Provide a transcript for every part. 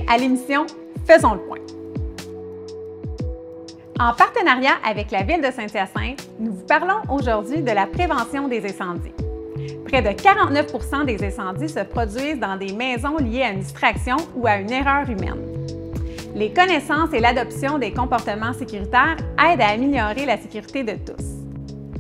à l'émission Faisons le point. En partenariat avec la Ville de Saint-Hyacinthe, nous vous parlons aujourd'hui de la prévention des incendies. Près de 49 % des incendies se produisent dans des maisons liées à une distraction ou à une erreur humaine. Les connaissances et l'adoption des comportements sécuritaires aident à améliorer la sécurité de tous.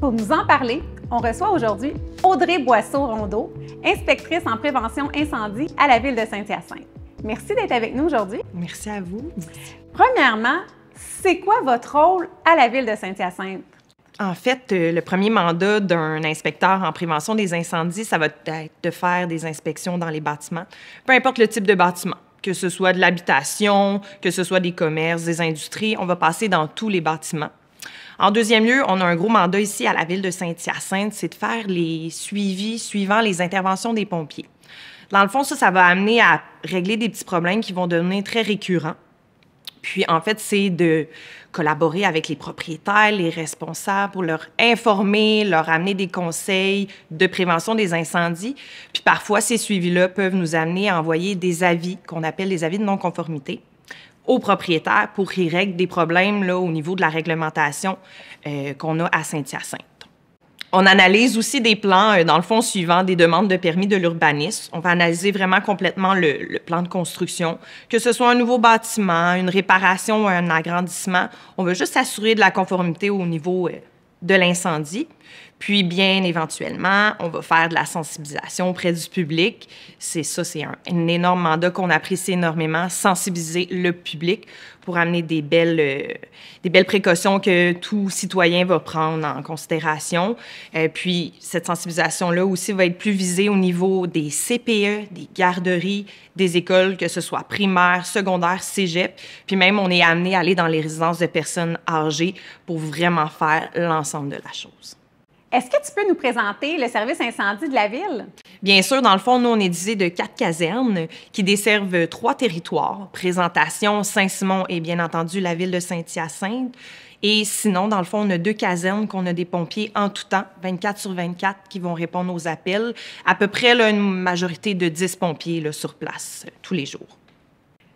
Pour nous en parler, on reçoit aujourd'hui Audrey Boisseau-Rondeau, inspectrice en prévention incendie à la Ville de Saint-Hyacinthe. Merci d'être avec nous aujourd'hui. Merci à vous. Premièrement, c'est quoi votre rôle à la Ville de Saint-Hyacinthe? En fait, le premier mandat d'un inspecteur en prévention des incendies, ça va être de faire des inspections dans les bâtiments, peu importe le type de bâtiment, que ce soit de l'habitation, que ce soit des commerces, des industries, on va passer dans tous les bâtiments. En deuxième lieu, on a un gros mandat ici à la Ville de Saint-Hyacinthe, c'est de faire les suivis suivant les interventions des pompiers. Dans le fond, ça va amener à régler des petits problèmes qui vont devenir très récurrents. Puis, en fait, c'est de collaborer avec les propriétaires, les responsables pour leur informer, leur amener des conseils de prévention des incendies. Puis, parfois, ces suivis-là peuvent nous amener à envoyer des avis qu'on appelle des avis de non-conformité aux propriétaires pour qu'ils règlent des problèmes là, au niveau de la réglementation qu'on a à Saint-Hyacinthe. On analyse aussi des plans, dans le fond, suivant des demandes de permis de l'urbanisme. On va analyser vraiment complètement le plan de construction, que ce soit un nouveau bâtiment, une réparation ou un agrandissement. On va juste s'assurer de la conformité au niveau de l'incendie. Puis, bien éventuellement, on va faire de la sensibilisation auprès du public. C'est un énorme mandat qu'on apprécie énormément, sensibiliser le public pour amener des belles précautions que tout citoyen va prendre en considération. Puis, cette sensibilisation-là aussi va être plus visée au niveau des CPE, des garderies, des écoles, que ce soit primaire, secondaire, cégep. Puis même, on est amené à aller dans les résidences de personnes âgées pour vraiment faire l'ensemble de la chose. Est-ce que tu peux nous présenter le service incendie de la Ville? Bien sûr, dans le fond, nous, on est divisé de 4 casernes qui desservent 3 territoires. Présentation, Saint-Simon et bien entendu la Ville de Saint-Hyacinthe. Et sinon, dans le fond, on a 2 casernes qu'on a des pompiers en tout temps, 24/24, qui vont répondre aux appels. À peu près là, une majorité de 10 pompiers là, sur place tous les jours.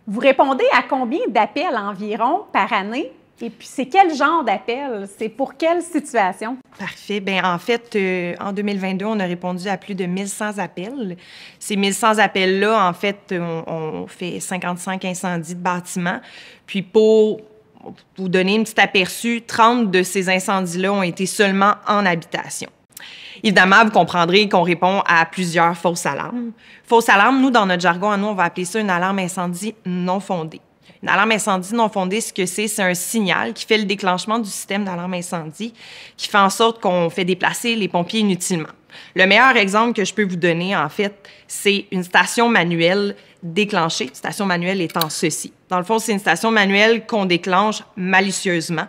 Vous répondez à combien d'appels environ par année? Et puis, c'est quel genre d'appel? C'est pour quelle situation? Parfait. Bien, en fait, en 2022, on a répondu à plus de 1100 appels. Ces 1100 appels-là, en fait, on fait 55 incendies de bâtiments. Puis, pour vous donner un petit aperçu, 30 de ces incendies-là ont été seulement en habitation. Évidemment, vous comprendrez qu'on répond à plusieurs fausses alarmes. Fausses alarmes, nous, dans notre jargon, on va appeler ça une alarme incendie non fondée. Une alarme incendie non fondée, ce que c'est un signal qui fait le déclenchement du système d'alarme incendie, qui fait en sorte qu'on fait déplacer les pompiers inutilement. Le meilleur exemple que je peux vous donner, en fait, c'est une station manuelle déclenchée. Une station manuelle étant ceci. Dans le fond, c'est une station manuelle qu'on déclenche malicieusement,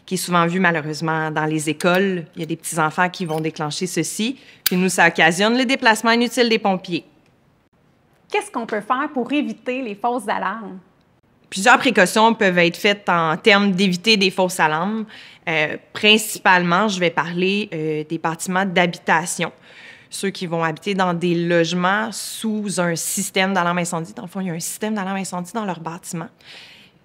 qui est souvent vue malheureusement dans les écoles. Il y a des petits-enfants qui vont déclencher ceci, puis nous, ça occasionne le déplacement inutile des pompiers. Qu'est-ce qu'on peut faire pour éviter les fausses alarmes? Plusieurs précautions peuvent être faites en termes d'éviter des fausses alarmes. Principalement, je vais parler des bâtiments d'habitation. Ceux qui vont habiter dans des logements sous un système d'alarme incendie. Dans le fond, il y a un système d'alarme incendie dans leur bâtiment.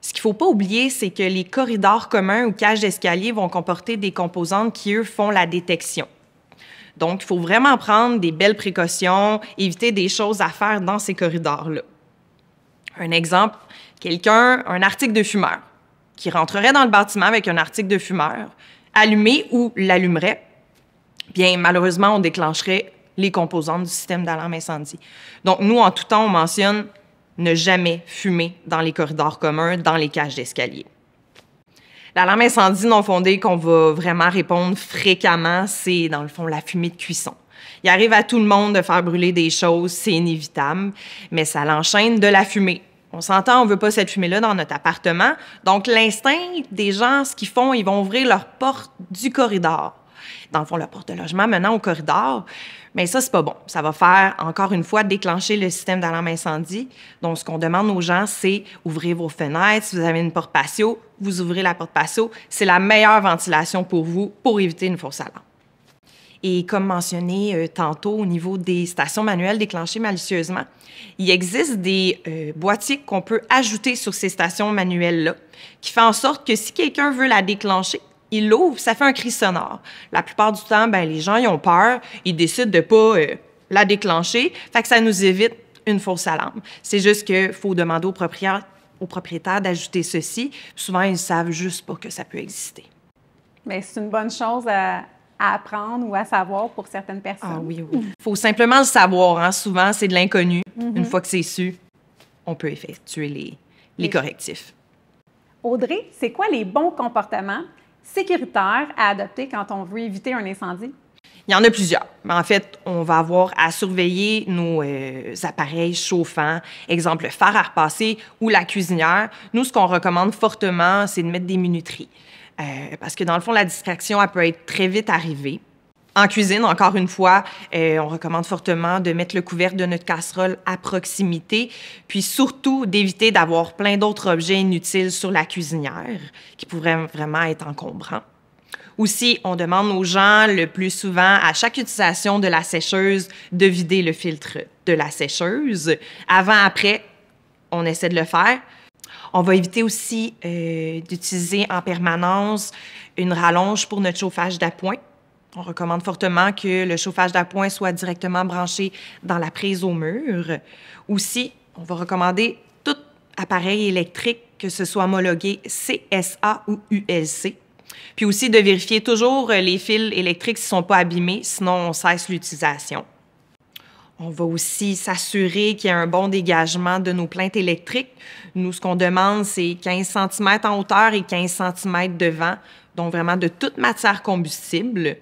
Ce qu'il ne faut pas oublier, c'est que les corridors communs ou cages d'escalier vont comporter des composantes qui, eux, font la détection. Donc, il faut vraiment prendre des belles précautions, éviter des choses à faire dans ces corridors-là. Un exemple, un article de fumeur, qui rentrerait dans le bâtiment avec un article de fumeur, allumé ou l'allumerait, bien, malheureusement, on déclencherait les composantes du système d'alarme incendie. Donc, nous, en tout temps, on mentionne ne jamais fumer dans les corridors communs, dans les cages d'escalier. L'alarme incendie non fondée qu'on va vraiment répondre fréquemment, c'est, dans le fond, la fumée de cuisson. Il arrive à tout le monde de faire brûler des choses, c'est inévitable, mais ça l'enchaîne de la fumée. On s'entend, on ne veut pas cette fumée-là dans notre appartement. Donc, l'instinct des gens, ce qu'ils font, ils vont ouvrir leur porte du corridor. Dans le fond, la porte de logement menant au corridor. Mais ça, c'est pas bon. Ça va faire, encore une fois, déclencher le système d'alarme incendie. Donc, ce qu'on demande aux gens, c'est ouvrir vos fenêtres. Si vous avez une porte patio, vous ouvrez la porte patio. C'est la meilleure ventilation pour vous pour éviter une fausse alarme. Et comme mentionné tantôt au niveau des stations manuelles déclenchées malicieusement, il existe des boîtiers qu'on peut ajouter sur ces stations manuelles-là, qui fait en sorte que si quelqu'un veut la déclencher, il l'ouvre, ça fait un cri sonore. La plupart du temps, les gens ils ont peur, ils décident de pas la déclencher, fait que ça nous évite une fausse alarme. C'est juste qu'il faut demander au propriétaire d'ajouter ceci. Souvent, ils ne savent juste pas que ça peut exister. Mais c'est une bonne chose à apprendre ou à savoir pour certaines personnes. Ah oui, oui. Il faut simplement le savoir. Hein? Souvent, c'est de l'inconnu. Une fois que c'est su, on peut effectuer les correctifs. Audrey, c'est quoi les bons comportements sécuritaires à adopter quand on veut éviter un incendie? Il y en a plusieurs. En fait, on va avoir à surveiller nos appareils chauffants, exemple le fer à repasser ou la cuisinière. Nous, ce qu'on recommande fortement, c'est de mettre des minuteries. Parce que dans le fond, la distraction, elle peut être très vite arrivée. En cuisine, encore une fois, on recommande fortement de mettre le couvercle de notre casserole à proximité, puis surtout d'éviter d'avoir plein d'autres objets inutiles sur la cuisinière qui pourraient vraiment être encombrants. Aussi, on demande aux gens le plus souvent, à chaque utilisation de la sécheuse, de vider le filtre de la sécheuse. Avant, après, on essaie de le faire. On va éviter aussi d'utiliser en permanence une rallonge pour notre chauffage d'appoint. On recommande fortement que le chauffage d'appoint soit directement branché dans la prise au mur. Aussi, on va recommander tout appareil électrique, que ce soit homologué CSA ou ULC. Puis aussi de vérifier toujours les fils électriques s'ils ne sont pas abîmés, sinon on cesse l'utilisation. On va aussi s'assurer qu'il y a un bon dégagement de nos plaintes électriques. Nous, ce qu'on demande, c'est 15 cm en hauteur et 15 cm de vent, donc vraiment de toute matière combustible.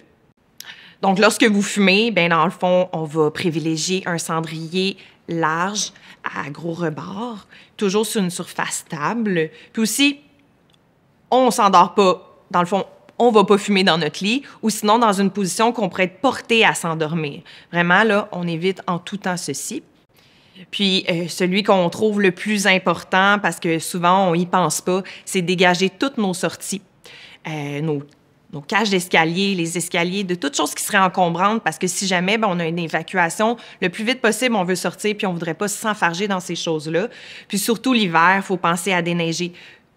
Donc, lorsque vous fumez, dans le fond, on va privilégier un cendrier large à gros rebord, toujours sur une surface stable. Puis aussi, on ne s'endort pas. Dans le fond, on ne va pas fumer dans notre lit ou sinon dans une position qu'on pourrait être porté à s'endormir. Vraiment, là, on évite en tout temps ceci. Puis, celui qu'on trouve le plus important, parce que souvent, on n'y pense pas, c'est dégager toutes nos sorties, nos cages d'escalier, les escaliers, de toutes choses qui seraient encombrantes, parce que si jamais on a une évacuation, le plus vite possible, on veut sortir, puis on ne voudrait pas s'enfarger dans ces choses-là. Puis surtout l'hiver, il faut penser à déneiger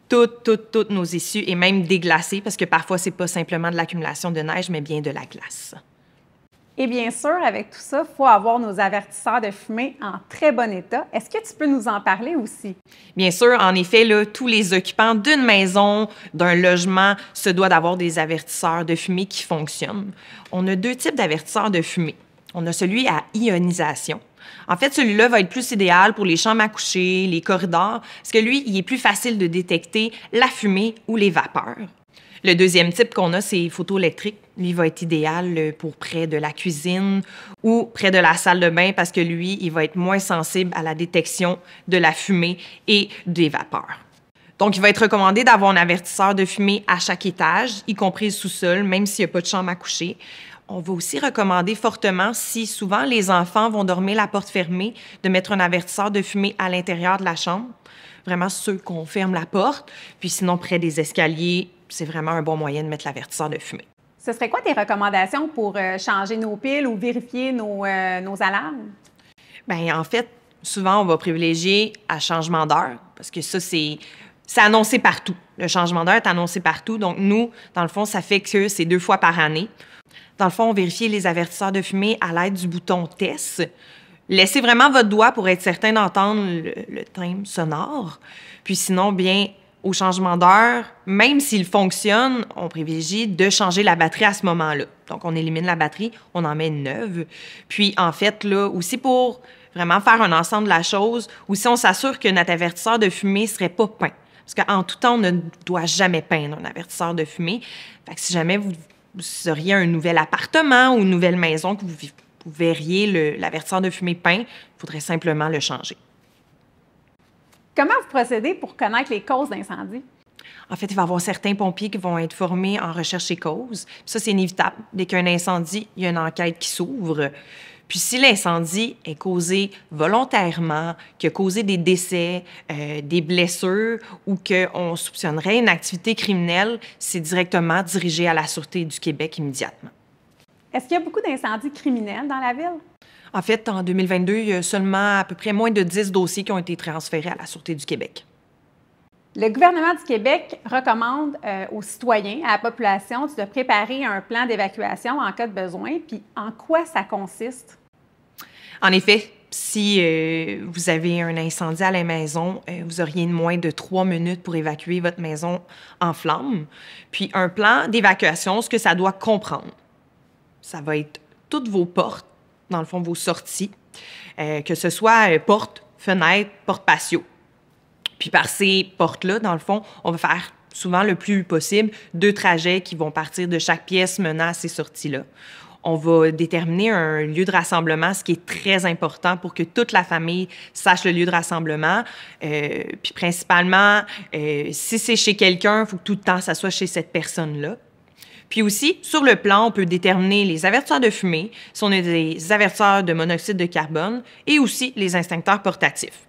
toutes nos issues et même déglacer, parce que parfois, ce n'est pas simplement de l'accumulation de neige, mais bien de la glace. Et bien sûr, avec tout ça, il faut avoir nos avertisseurs de fumée en très bon état. Est-ce que tu peux nous en parler aussi? Bien sûr, en effet, là, tous les occupants d'une maison, d'un logement, se doivent d'avoir des avertisseurs de fumée qui fonctionnent. On a deux types d'avertisseurs de fumée. On a celui à ionisation. En fait, celui-là va être plus idéal pour les chambres à coucher, les corridors, parce que lui, il est plus facile de détecter la fumée ou les vapeurs. Le deuxième type qu'on a, c'est photoélectrique. Lui va être idéal pour près de la cuisine ou près de la salle de bain parce que lui, il va être moins sensible à la détection de la fumée et des vapeurs. Donc, il va être recommandé d'avoir un avertisseur de fumée à chaque étage, y compris le sous-sol, même s'il n'y a pas de chambre à coucher. On va aussi recommander fortement, si souvent les enfants vont dormir la porte fermée, de mettre un avertisseur de fumée à l'intérieur de la chambre. Vraiment ceux qu'on ferme la porte. Puis sinon, près des escaliers, c'est vraiment un bon moyen de mettre l'avertisseur de fumée. Ce serait quoi tes recommandations pour changer nos piles ou vérifier nos alarmes? Bien, en fait, souvent, on va privilégier à changement d'heure parce que ça, c'est annoncé partout. Le changement d'heure est annoncé partout. Donc, nous, dans le fond, ça fait que c'est 2 fois par année. Dans le fond, on vérifie les avertisseurs de fumée à l'aide du bouton « Test ». Laissez vraiment votre doigt pour être certain d'entendre le timbre sonore. Puis sinon, bien, au changement d'heure, même s'il fonctionne, on privilégie de changer la batterie à ce moment-là. Donc, on élimine la batterie, on en met une neuve. Puis, en fait, là, aussi pour vraiment faire un ensemble de la chose, aussi on s'assure que notre avertisseur de fumée ne serait pas peint. Parce qu'en tout temps, on ne doit jamais peindre un avertisseur de fumée. Fait que si jamais vous auriez un nouvel appartement ou une nouvelle maison que vous verriez l'avertisseur de fumée peint, il faudrait simplement le changer. Comment vous procédez pour connaître les causes d'incendie? En fait, il va y avoir certains pompiers qui vont être formés en recherche et cause. Ça, c'est inévitable. Dès qu'il y a un incendie, il y a une enquête qui s'ouvre. Puis si l'incendie est causé volontairement, qu'il a causé des décès, des blessures ou qu'on soupçonnerait une activité criminelle, c'est directement dirigé à la Sûreté du Québec immédiatement. Est-ce qu'il y a beaucoup d'incendies criminels dans la ville? En fait, en 2022, il y a seulement à peu près moins de 10 dossiers qui ont été transférés à la Sûreté du Québec. Le gouvernement du Québec recommande aux citoyens, à la population, de préparer un plan d'évacuation en cas de besoin. Puis en quoi ça consiste? En effet, si vous avez un incendie à la maison, vous auriez moins de 3 minutes pour évacuer votre maison en flammes. Puis un plan d'évacuation, ce que ça doit comprendre, ça va être toutes vos portes, dans le fond, vos sorties, que ce soit portes, fenêtres, portes patio. Puis par ces portes-là, dans le fond, on va faire souvent le plus possible 2 trajets qui vont partir de chaque pièce menant à ces sorties-là. On va déterminer un lieu de rassemblement, ce qui est très important pour que toute la famille sache le lieu de rassemblement. Puis principalement, si c'est chez quelqu'un, il faut que tout le temps, ça soit chez cette personne-là. Puis aussi, sur le plan, on peut déterminer les avertisseurs de fumée, si on a des avertisseurs de monoxyde de carbone, et aussi les extincteurs portatifs.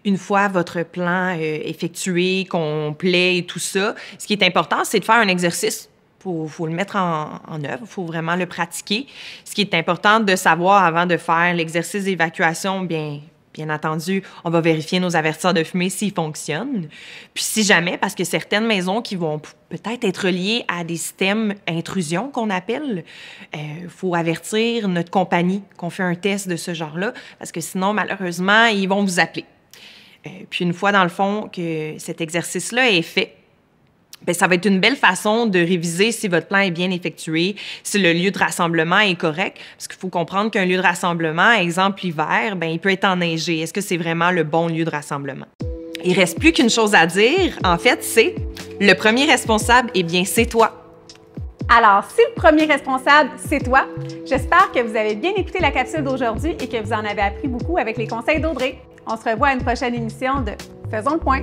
Une fois votre plan effectué, complet et tout ça, ce qui est important, c'est de faire un exercice. Faut le mettre en œuvre, il faut vraiment le pratiquer. Ce qui est important de savoir avant de faire l'exercice d'évacuation, bien entendu, on va vérifier nos avertisseurs de fumée s'ils fonctionnent. Puis si jamais, parce que certaines maisons qui vont peut-être être liées à des systèmes intrusion qu'on appelle, faut avertir notre compagnie qu'on fait un test de ce genre-là, parce que sinon, malheureusement, ils vont vous appeler. Puis une fois, dans le fond, que cet exercice-là est fait, bien, ça va être une belle façon de réviser si votre plan est bien effectué, si le lieu de rassemblement est correct. Parce qu'il faut comprendre qu'un lieu de rassemblement, exemple l'hiver, bien, il peut être enneigé. Est-ce que c'est vraiment le bon lieu de rassemblement? Il reste plus qu'une chose à dire. En fait, c'est le premier responsable, eh bien, c'est toi. Alors, si le premier responsable, c'est toi, j'espère que vous avez bien écouté la capsule d'aujourd'hui et que vous en avez appris beaucoup avec les conseils d'Audrey. On se revoit à une prochaine émission de Faisons le point.